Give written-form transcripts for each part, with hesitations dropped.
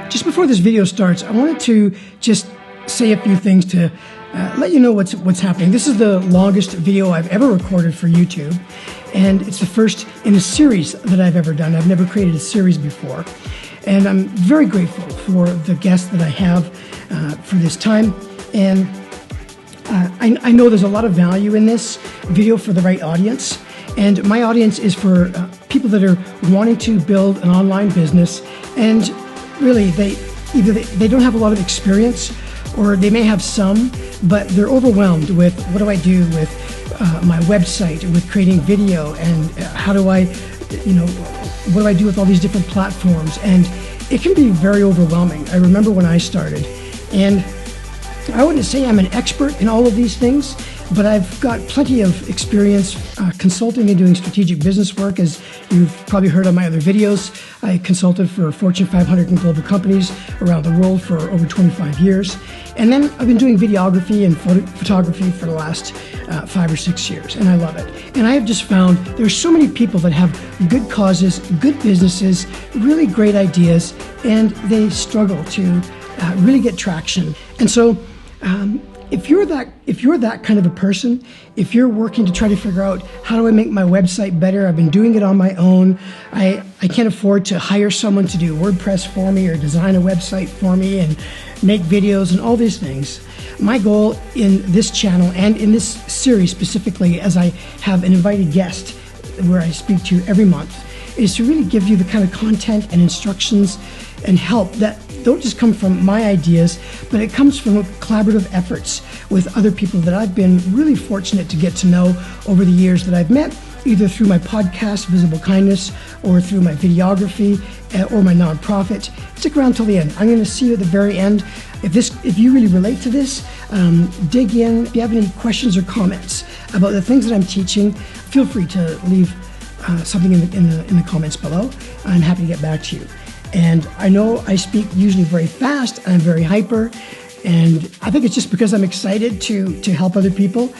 Just before this video starts, I wanted to just say a few things to let you know what's happening. This is the longest video I've ever recorded for YouTube, and it's the first in a series that I've ever done. I've never created a series before, and I'm very grateful for the guests that I have for this time. And I know there's a lot of value in this video for the right audience, and my audience is for people that are wanting to build an online business, and really they don't have a lot of experience, or they may have some, but they're overwhelmed with what do I do with my website, with creating video, and how do I, what do I do with all these different platforms? And it can be very overwhelming. I remember when I started, and I wouldn't say I'm an expert in all of these things, but I've got plenty of experience consulting and doing strategic business work. As you've probably heard on my other videos, I consulted for Fortune 500 and global companies around the world for over 25 years. And then I've been doing videography and photography for the last 5 or 6 years, and I love it. And I have just found there's so many people that have good causes, good businesses, really great ideas, and they struggle to really get traction. And so if you're that kind of a person, if you're working to try to figure out how do I make my website better, I've been doing it on my own, I can't afford to hire someone to do WordPress for me or design a website for me and make videos and all these things. My goal in this channel and in this series specifically, as I have an invited guest where I speak to every month, is to really give you the kind of content and instructions and help that don't just come from my ideas, but it comes from collaborative efforts with other people that I've been really fortunate to get to know over the years that I've met, either through my podcast, Visible Kindness, or through my videography, or my nonprofit. Stick around till the end. I'm going to see you at the very end. If you really relate to this, dig in. If you have any questions or comments about the things that I'm teaching, feel free to leave something in the comments below. I'm happy to get back to you. And I know I speak usually very fast, and I'm very hyper, and I think it's just because I'm excited to help other people.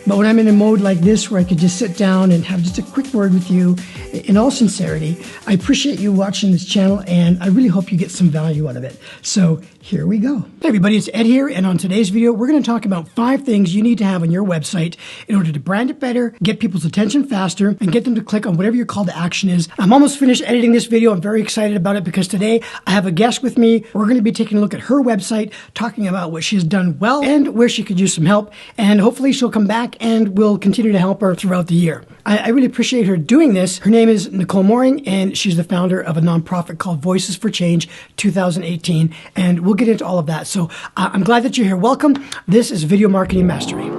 But when I'm in a mode like this where I could just sit down and have just a quick word with you, in all sincerity, I appreciate you watching this channel, and I really hope you get some value out of it. So here we go. Hey everybody, it's Ed here, and on today's video, we're going to talk about 5 things you need to have on your website in order to brand it better, get people's attention faster, and get them to click on whatever your call to action is. I'm almost finished editing this video. I'm very excited about it because today I have a guest with me. We're going to be taking a look at her website, talking about what she has done well and where she could use some help, and hopefully she'll come back and we'll continue to help her throughout the year. I really appreciate her doing this. Her name is Nicole Moehring, and she's the founder of a nonprofit called Voices for Change 2018, and we'll get into all of that. So I'm glad that you're here. Welcome. This is Video Marketing Mastery.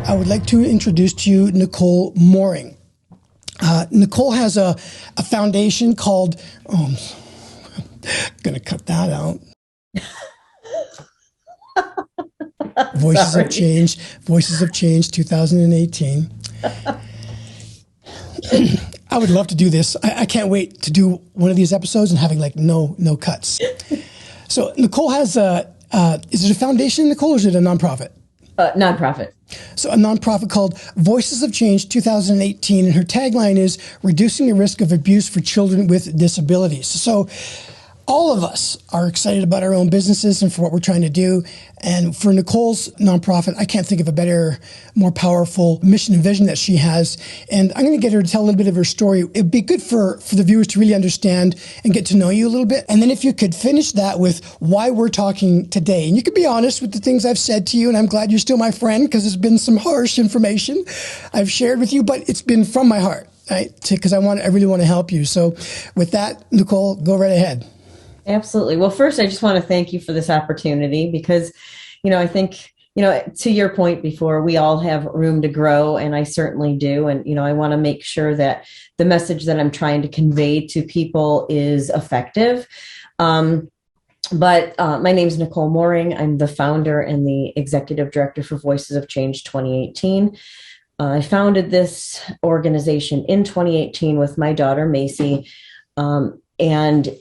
I would like to introduce to you Nicole Moehring. Nicole has a foundation called, I'm going to cut that out. Voices of Change 2018. I would love to do this. I can't wait to do one of these episodes and having like no cuts. So Nicole has is it a foundation, Nicole, or is it a nonprofit? Nonprofit. So a nonprofit called Voices of Change 2018, and her tagline is reducing the risk of abuse for children with disabilities. So all of us are excited about our own businesses and for what we're trying to do. And for Nicole's nonprofit, I can't think of a better, more powerful mission and vision that she has. And I'm going to get her to tell a little bit of her story. It'd be good for the viewers to really understand and get to know you a little bit. And then if you could finish that with why we're talking today. And you could be honest with the things I've said to you. And I'm glad you're still my friend, because there's been some harsh information I've shared with you, but it's been from my heart, right? Because I really want to help you. So with that, Nicole, go right ahead. Absolutely. Well, first, I just want to thank you for this opportunity because, I think, to your point before, we all have room to grow, and I certainly do. And, I want to make sure that the message that I'm trying to convey to people is effective. But my name is Nicole Moehring. I'm the founder and the executive director for Voices of Change 2018. I founded this organization in 2018 with my daughter, Macy. And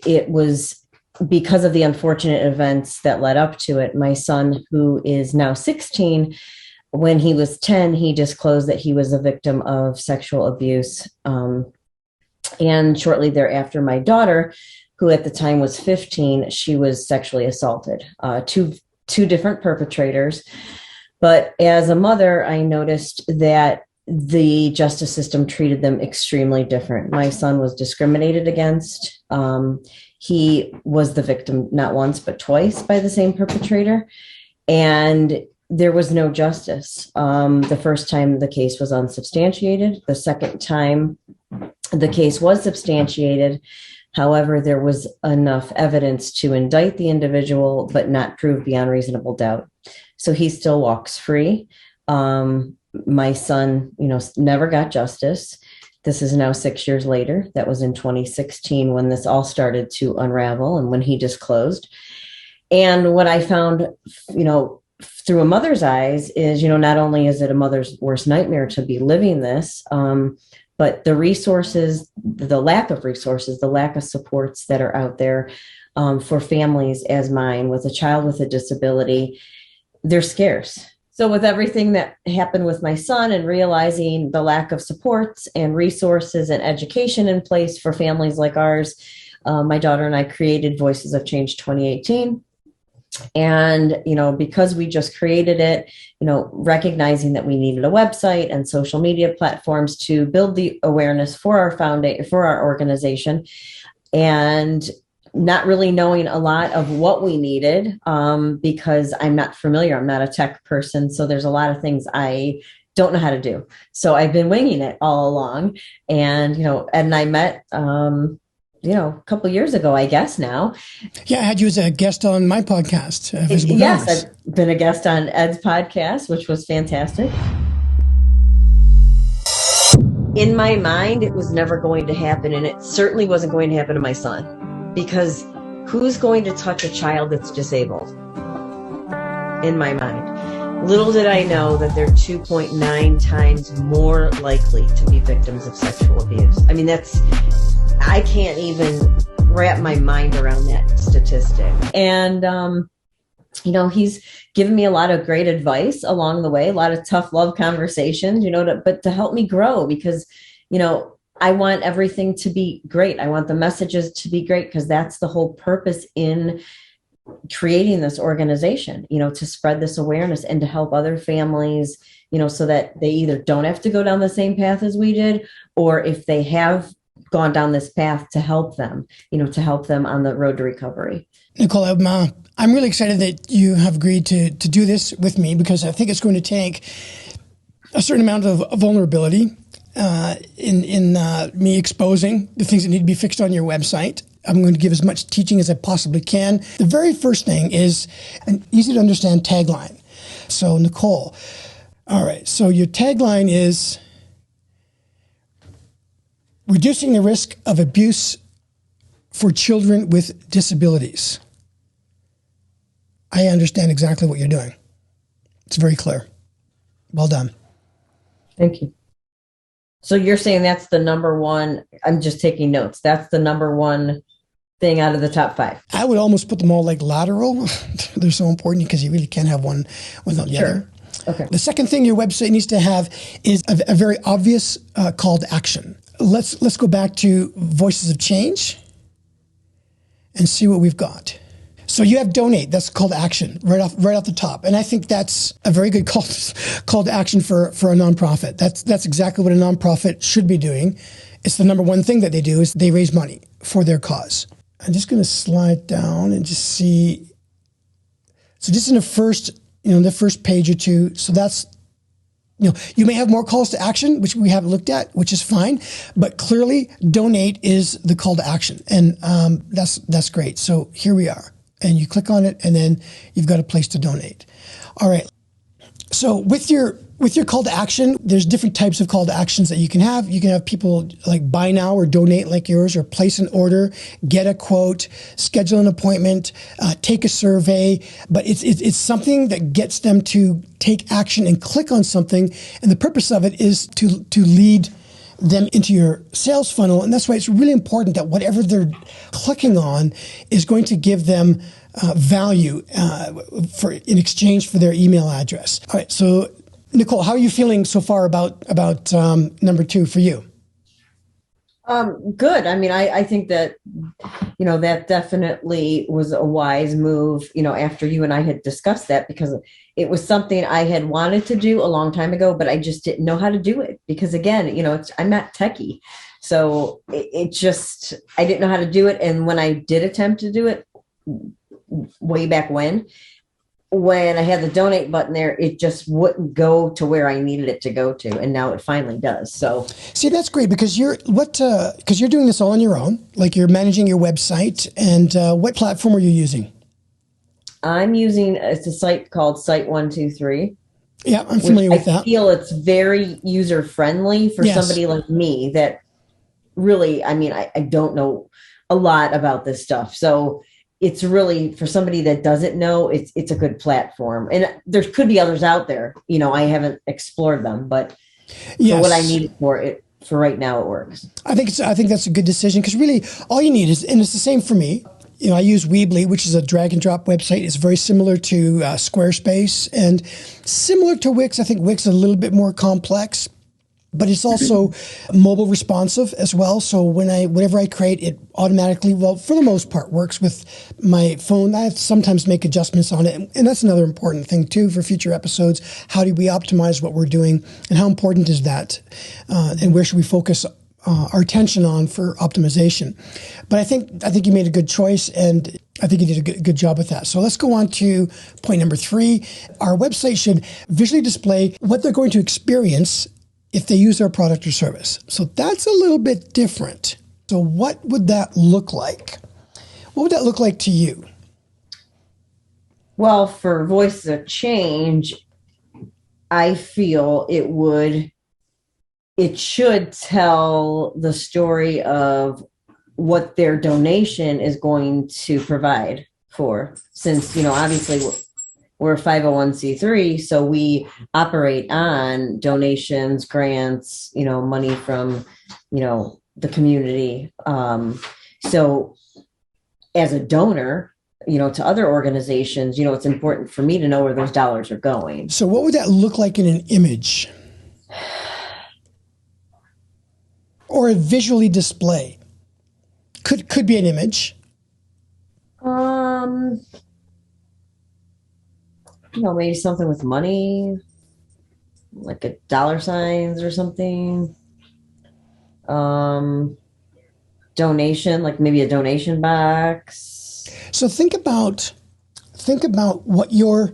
it was because of the unfortunate events that led up to it. My son, who is now 16, when he was 10, he disclosed that he was a victim of sexual abuse. And shortly thereafter, my daughter, who at the time was 15, she was sexually assaulted. Two different perpetrators. But as a mother, I noticed that the justice system treated them extremely different. My son was discriminated against. He was the victim not once, but twice by the same perpetrator. And there was no justice. The first time the case was unsubstantiated. The second time the case was substantiated. However, there was enough evidence to indict the individual, but not prove beyond reasonable doubt. So he still walks free. My son, never got justice. This is now 6 years later. That was in 2016 when this all started to unravel and when he disclosed. And what I found, through a mother's eyes is, not only is it a mother's worst nightmare to be living this, but the resources, the lack of resources, the lack of supports that are out there for families as mine with a child with a disability, they're scarce. So with everything that happened with my son and realizing the lack of supports and resources and education in place for families like ours, my daughter and I created Voices of Change 2018. And, because we just created it, recognizing that we needed a website and social media platforms to build the awareness for our organization, and not really knowing a lot of what we needed, because I'm not familiar. I'm not a tech person. So there's a lot of things I don't know how to do. So I've been winging it all along. And, Ed and I met, a couple years ago, I guess now. Yeah, I had you as a guest on my podcast. Yes, I've been a guest on Ed's podcast, which was fantastic. In my mind, it was never going to happen, and it certainly wasn't going to happen to my son, because who's going to touch a child that's disabled? In my mind. Little did I know that they're 2.9 times more likely to be victims of sexual abuse. I mean, I can't even wrap my mind around that statistic. And, he's given me a lot of great advice along the way, a lot of tough love conversations, but to help me grow, because, I want everything to be great. I want the messages to be great, because that's the whole purpose in creating this organization, to spread this awareness and to help other families, so that they either don't have to go down the same path as we did, or if they have gone down this path, to help them, on the road to recovery. Nicole, I'm really excited that you have agreed to do this with me, because I think it's going to take a certain amount of vulnerability in me exposing the things that need to be fixed on your website. I'm going to give as much teaching as I possibly can. The very first thing is an easy to understand tagline. So Nicole, all right, so your tagline is reducing the risk of abuse for children with disabilities. I understand exactly what you're doing. It's very clear. Well done. Thank you. So you're saying that's the number one, I'm just taking notes, that's the number one thing out of the top 5? I would almost put them all like lateral. They're so important, because you really can't have one without the other. Okay. The second thing your website needs to have is a very obvious call to action. Let's go back to Voices of Change and see what we've got. So you have donate. That's call to action right off the top, and I think that's a very good call to action for a nonprofit. That's exactly what a nonprofit should be doing. It's the number one thing that they do is they raise money for their cause. I'm just going to slide down and just see. So just in the first page or two. So that's. You may have more calls to action, which we haven't looked at, which is fine, but clearly donate is the call to action. And that's great. So here we are, and you click on it, and then you've got a place to donate. All right. So with your call to action, there's different types of call to actions that you can have. You can have people like buy now or donate like yours, or place an order, get a quote, schedule an appointment, take a survey. But it's something that gets them to take action and click on something. And the purpose of it is to lead them into your sales funnel. And that's why it's really important that whatever they're clicking on is going to give them value in exchange for their email address. All right. So Nicole, how are you feeling so far about number 2 for you? Good. I mean, I think that, that definitely was a wise move, after you and I had discussed that, because it was something I had wanted to do a long time ago, but I just didn't know how to do it because, again, I'm not techie. So it just, I didn't know how to do it. And when I did attempt to do it way back when I had the donate button there, it just wouldn't go to where I needed it to go to, and now it finally does. So, See, that's great because because you're doing this all on your own, like you're managing your website. And what platform are you using? it's a site called Site 123, Yeah, I'm which familiar I with that. feel it's very user friendly for Yes. somebody like me that really, I mean, I don't know a lot about this stuff. So it's really for somebody that doesn't know, it's a good platform. And there could be others out there. I haven't explored them, but for what I Yes. need it for right now, it works. I think that's a good decision because really all you need is, and it's the same for me. I use Weebly, which is a drag and drop website. It's very similar to Squarespace and similar to Wix. I think Wix is a little bit more complex, but it's also mobile responsive as well. So whenever I create, it automatically, well, for the most part, works with my phone. I have to sometimes make adjustments on it, and that's another important thing too for future episodes. How do we optimize what we're doing, and how important is that, and where should we focus our attention on for optimization? But I think you made a good choice, and I think you did a good job with that. So let's go on to point number 3. Our website should visually display what they're going to experience if they use our product or service. So that's a little bit different. So what would that look like? What would that look like to you? Well, for Voices of Change, I feel it should tell the story of what their donation is going to provide for, since, obviously we're a 501c3, so we operate on donations, grants, money from, the community. So as a donor, to other organizations, it's important for me to know where those dollars are going. So what would that look like in an image? Or a visually display? Could be an image. Maybe something with money, like a dollar signs or something. Donation, like maybe a donation box. So think about what your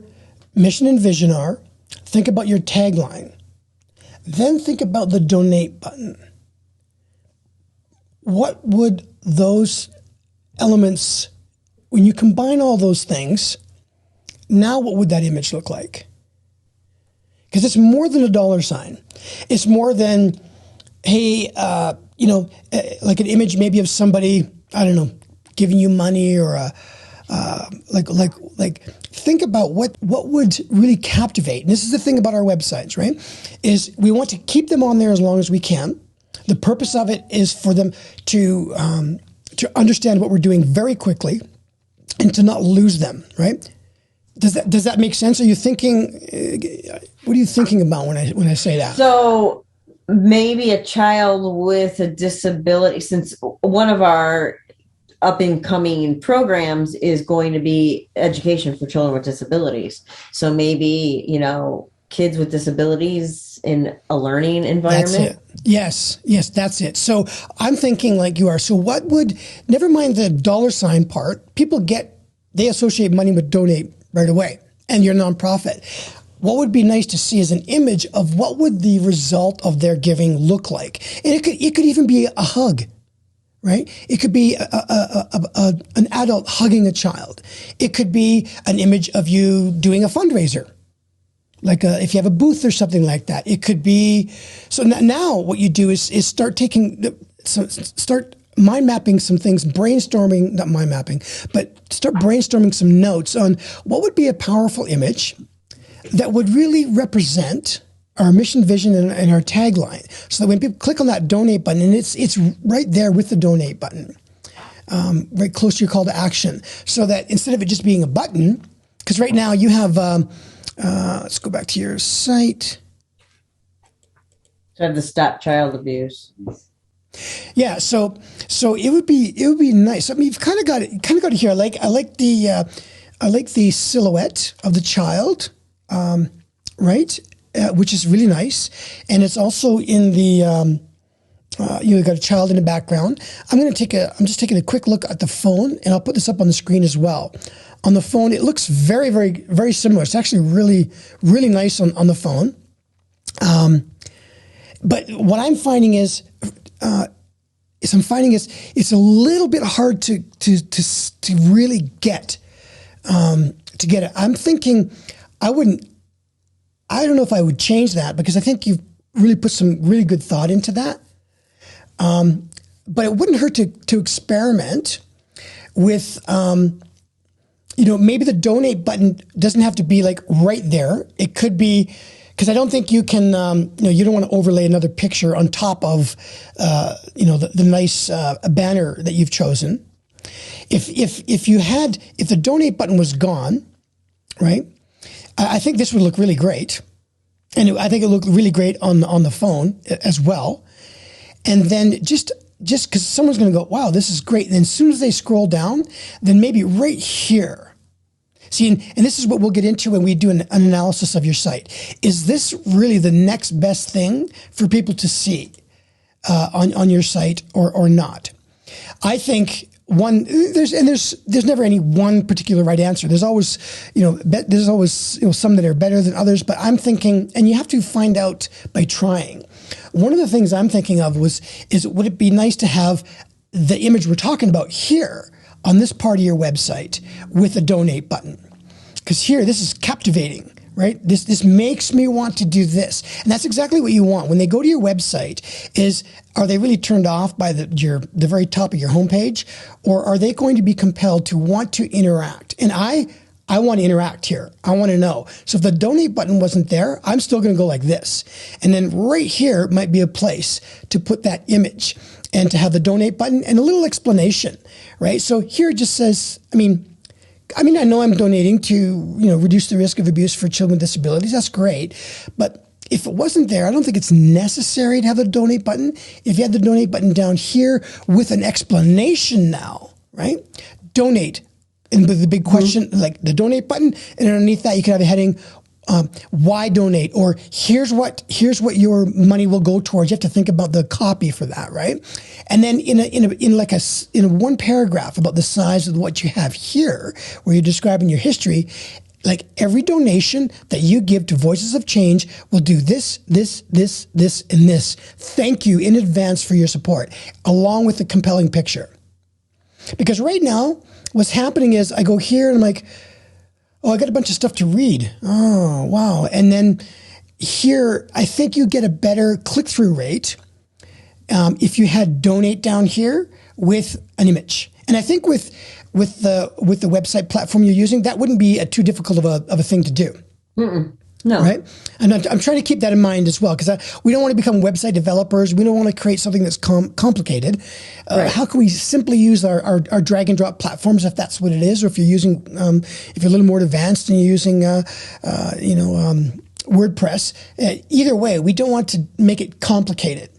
mission and vision are. Think about your tagline. Then think about the donate button. What would those elements, when you combine all those things, now what would that image look like? Because it's more than a dollar sign. It's more than, hey, like an image maybe of somebody, I don't know, giving you money, or like think about what would really captivate. And this is the thing about our websites, right? Is we want to keep them on there as long as we can. The purpose of it is for them to understand what we're doing very quickly and to not lose them, right? Does that make sense? Are you thinking? What are you thinking about when I say that? So maybe a child with a disability, since one of our up and coming programs is going to be education for children with disabilities. So maybe, kids with disabilities in a learning environment. That's it. Yes, that's it. So I'm thinking like you are. So what would, never mind the dollar sign part, they associate money with donate right away, and your nonprofit. What would be nice to see is an image of what would the result of their giving look like. And it could even be a hug, right? It could be an adult hugging a child. It could be an image of you doing a fundraiser, like if you have a booth or something like that. It could be, so now what you do is start mind mapping some things, brainstorming, not mind mapping, but start brainstorming some notes on what would be a powerful image that would really represent our mission, vision, and our tagline. So that when people click on that donate button, and it's right there with the donate button, right close to your call to action, so that instead of it just being a button, because right now you have, let's go back to your site. To have the Stop Child Abuse. Yeah, so it would be nice. I mean, you've kind of got it here. I like the silhouette of the child, right? Which is really nice, and it's also in the you've got a child in the background. I'm just taking a quick look at the phone, and I'll put this up on the screen as well. On the phone, it looks very, very, very similar. It's actually really, really nice on the phone. But what I'm finding is it's a little bit hard to really get it. I'm thinking I don't know if I would change that, because I think you've really put some really good thought into that. But it wouldn't hurt to experiment with, maybe the donate button doesn't have to be like right there. It could be, because I don't think you can, you don't want to overlay another picture on top of, the nice banner that you've chosen. If the donate button was gone, right? I think this would look really great, and I think it looked really great on the phone as well. And then just because someone's going to go, wow, this is great. And then as soon as they scroll down, then maybe right here. See, and this is what we'll get into when we do an analysis of your site. Is this really the next best thing for people to see on your site or not? I think there's never any one particular right answer. There's always, some that are better than others. But I'm thinking, and you have to find out by trying. One of the things I'm thinking of is would it be nice to have the image we're talking about here on this part of your website with a donate button? Because here, this is captivating, right? This makes me want to do this. And that's exactly what you want. When they go to your website, are they really turned off by the very top of your homepage? Or are they going to be compelled to want to interact? And I want to interact here. I want to know. So if the donate button wasn't there, I'm still going to go like this. And then right here might be a place to put that image and to have the donate button and a little explanation, right? So here it just says, I know I'm donating to, reduce the risk of abuse for children with disabilities. That's great. But if it wasn't there, I don't think it's necessary to have the donate button. If you had the donate button down here with an explanation now, right? Donate. And the big question, like the donate button, and underneath that you could have a heading, why donate? Or here's what your money will go towards. You have to think about the copy for that, right? And then in one paragraph about the size of what you have here, where you're describing your history, like every donation that you give to Voices of Change will do this, this, this, this, and this. Thank you in advance for your support, along with the compelling picture. Because right now, what's happening is I go here and I'm like, oh, I got a bunch of stuff to read. Oh, wow. And then here, I think you get a better click-through rate if you had donate down here with an image. And I think with the website platform you're using, that wouldn't be too difficult of a thing to do. No. Right? And I'm trying to keep that in mind as well, because we don't want to become website developers. We don't want to create something that's complicated. Right. How can we simply use our drag and drop platforms, if that's what it is, or if you're using, if you're a little more advanced and you're using, WordPress. Either way, we don't want to make it complicated.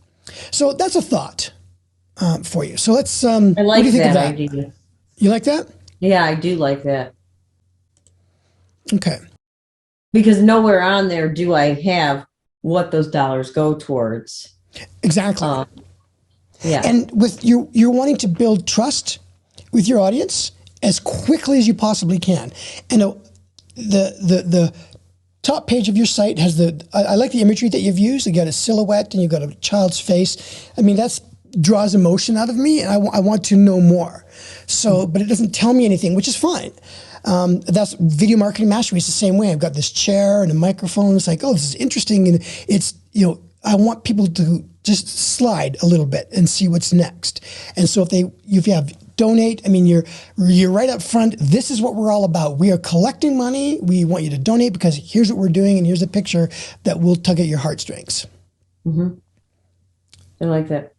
So that's a thought for you. So let's. I like what do you think of that idea. You like that? Yeah, I do like that. Okay. Because nowhere on there do I have what those dollars go towards. Exactly. Yeah. And with you're wanting to build trust with your audience as quickly as you possibly can. And the top page of your site has I like the imagery that you've used. You got a silhouette and you've got a child's face. That draws emotion out of me, and I want to know more. So, but it doesn't tell me anything, which is fine. That's Video Marketing Mastery. It's the same way. I've got this chair and a microphone. It's like, oh, this is interesting. And it's, I want people to just slide a little bit and see what's next. And so if you have donate, you're right up front. This is what we're all about. We are collecting money. We want you to donate because here's what we're doing. And here's a picture that will tug at your heartstrings. Mm-hmm. I like that.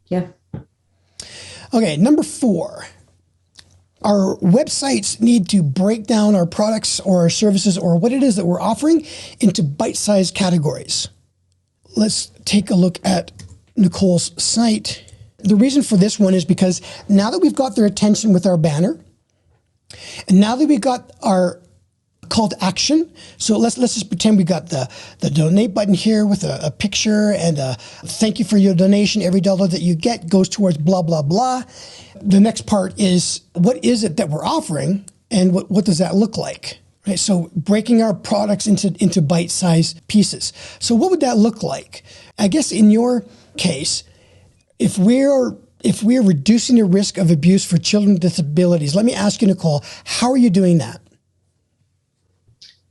Yeah. Okay. Number 4. Our websites need to break down our products or our services or what it is that we're offering into bite-sized categories. Let's take a look at Nicole's site The reason for this one is because now that we've got their attention with our banner, and now that we've got our call to action, so let's just pretend we got the donate button here with a picture and a thank you for your donation. Every dollar that you get goes towards blah, blah, blah. The next part is, what is it that we're offering, and what does that look like? Right, so breaking our products into bite-sized pieces. So what would that look like? I guess in your case, if we're reducing the risk of abuse for children with disabilities, let me ask you, Nicole, how are you doing that?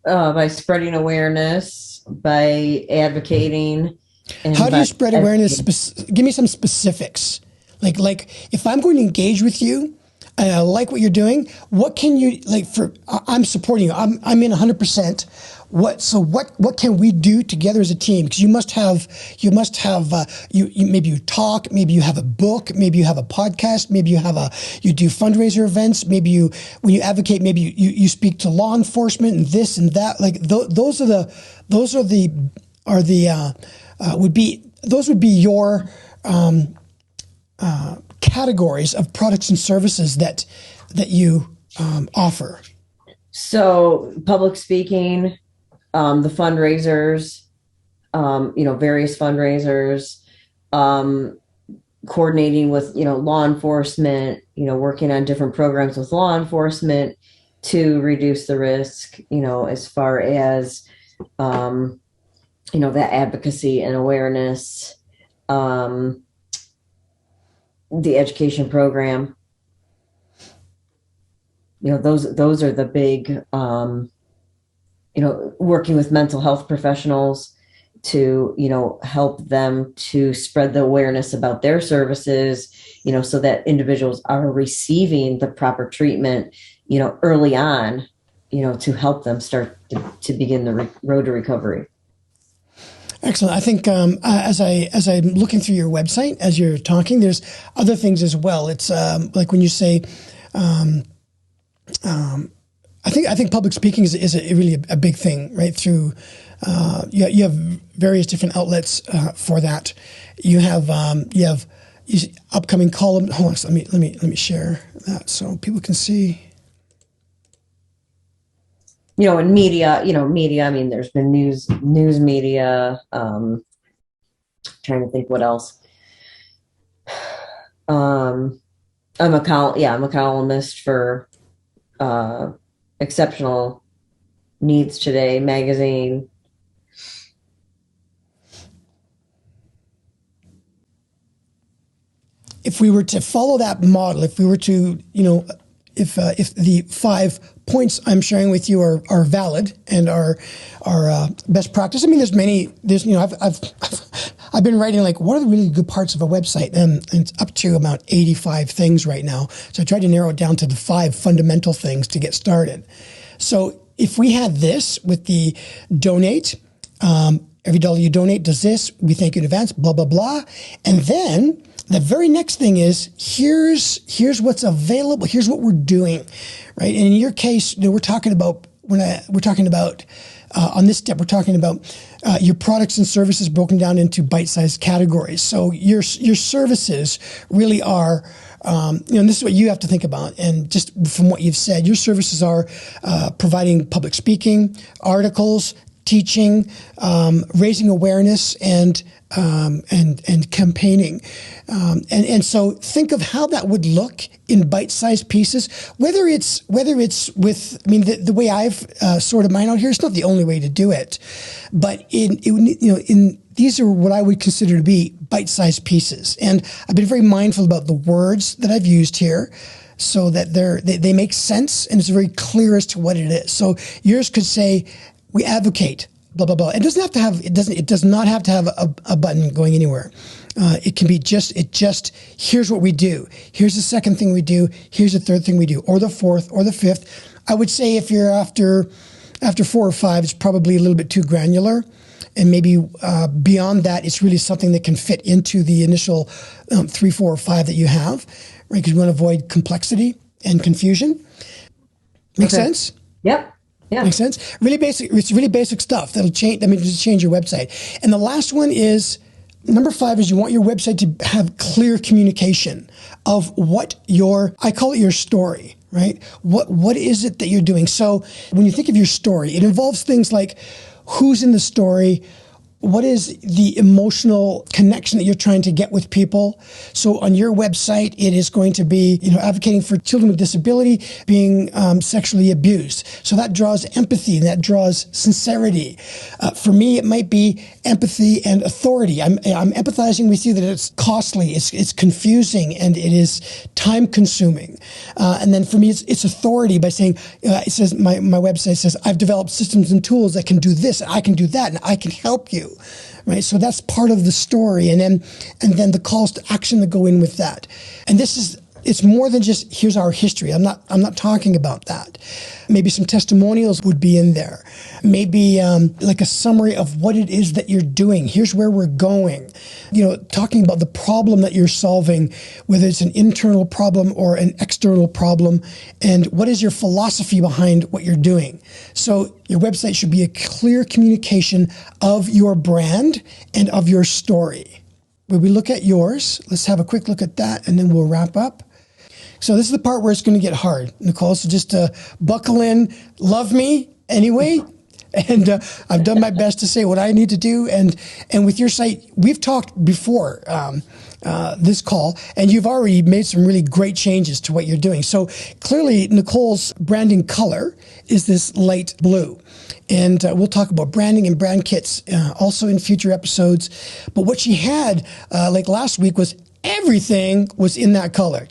By spreading awareness, by advocating. And how do you spread awareness? Give me some specifics. Like if I'm going to engage with you, and I like what you're doing, what can you, I'm supporting you. I'm in 100%. What can we do together as a team? Because you must have maybe you talk, maybe you have a book, maybe you have a podcast, maybe you do fundraiser events, maybe when you advocate, maybe you speak to law enforcement and this and that. Those would be your categories of products and services that you offer. So public speaking, the fundraisers, various fundraisers, coordinating with, law enforcement, working on different programs with law enforcement to reduce the risk, as far as, that advocacy and awareness, the education program. Those are the big, working with mental health professionals to, help them to spread the awareness about their services, so that individuals are receiving the proper treatment, early on, to help them start to begin the road to recovery. Excellent. I think as I'm looking through your website as you're talking, there's other things as well. It's like when you say, I think public speaking is really a big thing, right? Through you have various different outlets for that. You have upcoming column. Hold on, let me share that so people can see. In media, I mean, there's been news media, trying to think what else. I'm a columnist for, Exceptional Needs Today magazine. If we were to follow that model, if we were to, if the 5 points I'm sharing with you are valid and are best practice. I mean, I've been writing what are the really good parts of a website, and it's up to about 85 things right now. So I tried to narrow it down to the 5 fundamental things to get started. So if we had this with the donate, every dollar you donate does this, we thank you in advance, blah, blah, blah. And then the very next thing is here's what's available. Here's what we're doing, right? And in your case, we're talking about on this step, we're talking about your products and services broken down into bite-sized categories. So your services really are, and this is what you have to think about. And just from what you've said, your services are providing public speaking, articles, teaching, raising awareness, and campaigning. And so think of how that would look in bite-sized pieces, whether it's with, the way I've sorted mine out here, it's not the only way to do it, but these are what I would consider to be bite-sized pieces. And I've been very mindful about the words that I've used here, so that they make sense and it's very clear as to what it is. So yours could say, we advocate, blah, blah, blah. It does not have to have a button going anywhere. It can be here's what we do. Here's the second thing we do. Here's the third thing we do, or the fourth, or the fifth. I would say if you're after 4 or 5, it's probably a little bit too granular. And maybe beyond that, it's really something that can fit into the initial 3, 4, or 5 that you have, right? Because we want to avoid complexity and confusion. Make sense? Yep. Yeah. Makes sense? Really basic. It's really basic stuff that'll change. Just change your website. And the last one is Number 5 is you want your website to have clear communication of what I call it your story, right? What is it that you're doing? So when you think of your story, it involves things like who's in the story, what is the emotional connection that you're trying to get with people? So on your website, it is going to be, advocating for children with disability being sexually abused. So that draws empathy and that draws sincerity. For me, it might be empathy and authority. I'm empathizing with you that it's costly, it's confusing, and it is time consuming. And then for me, it's authority by saying, it says, my website says, I've developed systems and tools that can do this, I can do that, and I can help you. Right, so that's part of the story, and then the calls to action that go in with that. And it's more than just here's our history. I'm not talking about that. Maybe some testimonials would be in there. Maybe like a summary of what it is that you're doing. Here's where we're going. Talking about the problem that you're solving, whether it's an internal problem or an external problem, and what is your philosophy behind what you're doing. So your website should be a clear communication of your brand and of your story. When we look at yours, let's have a quick look at that, and then we'll wrap up. So this is the part where it's going to get hard, Nicole. So just buckle in, love me anyway. And I've done my best to say what I need to do. And with your site, we've talked before this call, and you've already made some really great changes to what you're doing. So clearly, Nicole's branding color is this light blue. And we'll talk about branding and brand kits also in future episodes. But what she had, like last week, was everything was in that color.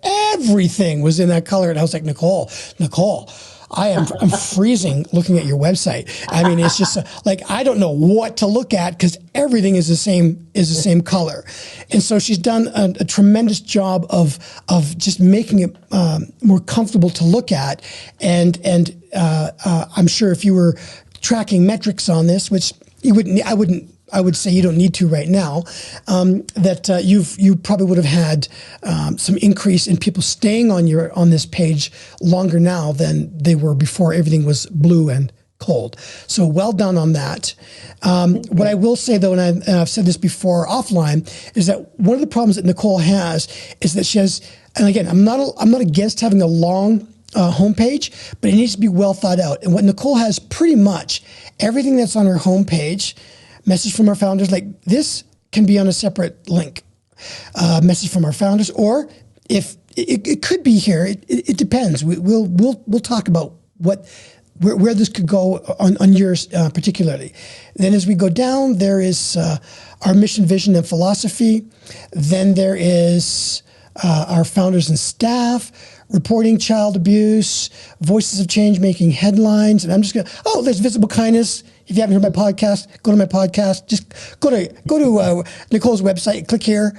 Everything was in that color. And I was like, Nicole, I'm freezing looking at your website. I mean, it's just I don't know what to look at because everything is the same color. And so she's done a tremendous job of just making it more comfortable to look at. And I'm sure if you were tracking metrics on this, which I would say you don't need to right now, that you probably would have had some increase in people staying on this page longer now than they were before everything was blue and cold. So well done on that. What I will say though, and I've said this before offline, is that one of the problems that Nicole has is that she has, and again, I'm not against having a long homepage, but it needs to be well thought out. And what Nicole has, pretty much everything that's on her homepage, message from our founders, like this can be on a separate link. Message from our founders, or if it could be here, it depends. We'll talk about where this could go on yours particularly. Then as we go down, there is our mission, vision, and philosophy. Then there is our founders and staff, reporting child abuse, voices of change, making headlines. And I'm just there's visible kindness. If you haven't heard my podcast, go to my podcast. Just go to Nicole's website, click here.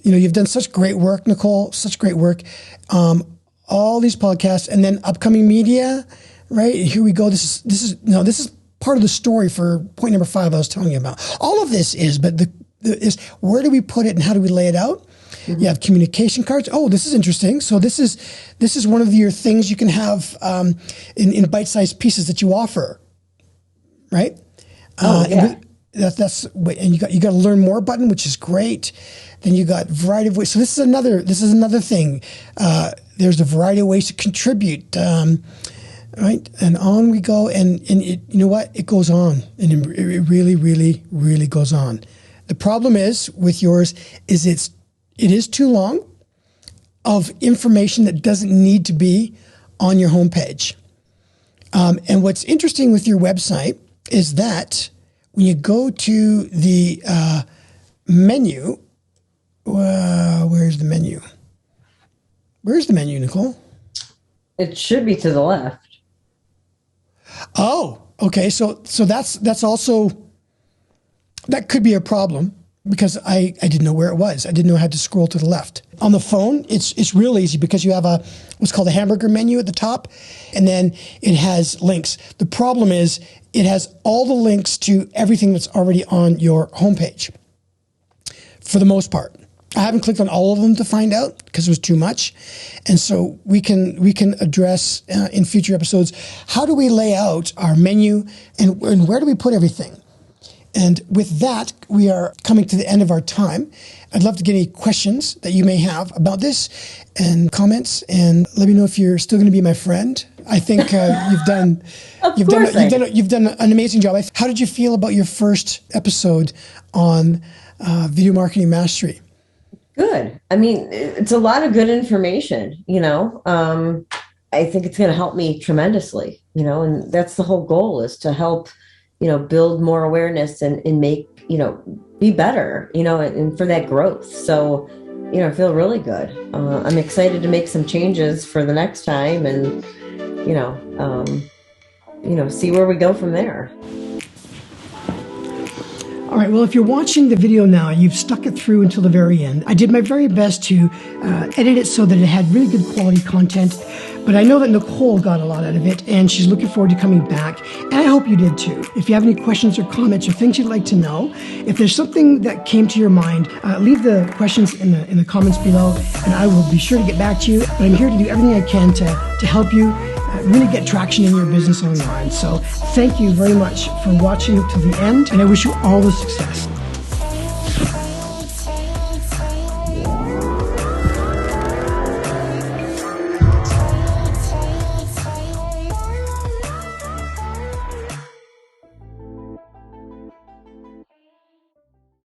You've done such great work, Nicole, such great work. All these podcasts, and then upcoming media, right? Here we go. This is part of the story for point number 5 I was telling you about. All of this is, but is where do we put it and how do we lay it out? Mm-hmm. You have communication cards. Oh, this is interesting. So this is one of your things you can have in bite-sized pieces that you offer, right? Yeah. And you got a learn more button, which is great. Then you got variety of ways. So this is another thing. There's a variety of ways to contribute, right? And on we go. And it, you know what? It goes on, and it really, really, really goes on. The problem is with yours is it is too long of information that doesn't need to be on your homepage. And what's interesting with your website is that when you go to the menu, where's the menu? Where's the menu, Nicole? It should be to the left. Oh, okay. So that's also, that could be a problem because I didn't know where it was. I didn't know I had to scroll to the left. On the phone, it's real easy because you have what's called a hamburger menu at the top, and then it has links. The problem is it has all the links to everything that's already on your homepage for the most part. I haven't clicked on all of them to find out because it was too much. And so we can address in future episodes, how do we lay out our menu and where do we put everything? And with that, we are coming to the end of our time. I'd love to get any questions that you may have about this and comments, and let me know if you're still going to be my friend. I think you've done an amazing job. How did you feel about your first episode on Video Marketing Mastery? Good. I mean, it's a lot of good information, I think it's going to help me tremendously, and that's the whole goal, is to help, build more awareness and make, be better, and for that growth. So, I feel really good. I'm excited to make some changes for the next time and, see where we go from there. All right, well, if you're watching the video now, you've stuck it through until the very end. I did my very best to edit it so that it had really good quality content, but I know that Nicole got a lot out of it, and she's looking forward to coming back, and I hope you did too. If you have any questions or comments or things you'd like to know, if there's something that came to your mind, leave the questions in the comments below, and I will be sure to get back to you. But I'm here to do everything I can to help you really get traction in your business online. So thank you very much for watching to the end, and I wish you all the success.